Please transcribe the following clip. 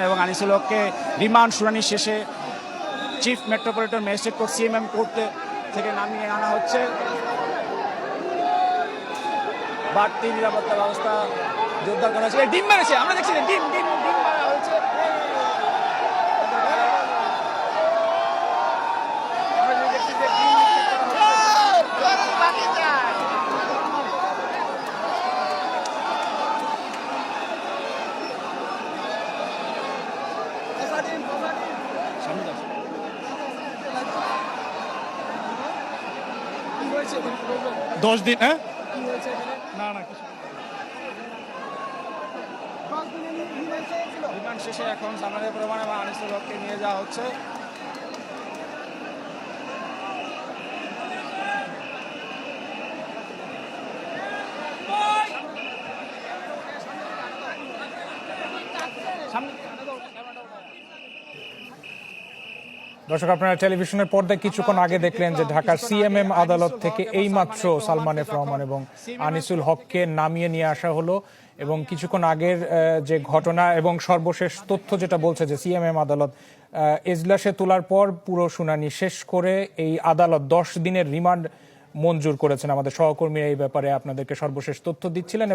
এবং আনিসুল হককে রিমান্ড শুনানি শেষে chief metropolitan magistrate court CMM court থেকে নামিয়ে আনা হচ্ছে। বাড়তি নিরাপত্তা ব্যবস্থা জোরদার করা হয়েছে। ডিম মেরেছে, আমরা দেখছি ডিম ডিম ডিম মারা হয়েছে। দশ দিন হ্যাঁ না না রিমান্ড শেষে এখন সামানের প্রমাণ এবং আনিসুল হককে নিয়ে যাওয়া হচ্ছে। দর্শক, আপনারা টেলিভিশনের পর্দায় কিছুক্ষণ আগে দেখলেন যে ঢাকার সিএমএম আদালত থেকে এইমাত্র সালমান এফ রহমান এবং আনিসুল হককে নামিয়ে নিয়ে আসা হলো। এবং কিছুক্ষণ আগের যে ঘটনা এবং সর্বশেষ তথ্য যেটা বলছে যে সিএমএম আদালত এজলাসে তোলার পর পুরো শুনানি শেষ করে এই আদালত 10 দিনের রিমান্ড মঞ্জুর করেছেন। আমাদের সহকর্মীরা এই ব্যাপারে আপনাদেরকে সর্বশেষ তথ্য দিচ্ছিলেন এবং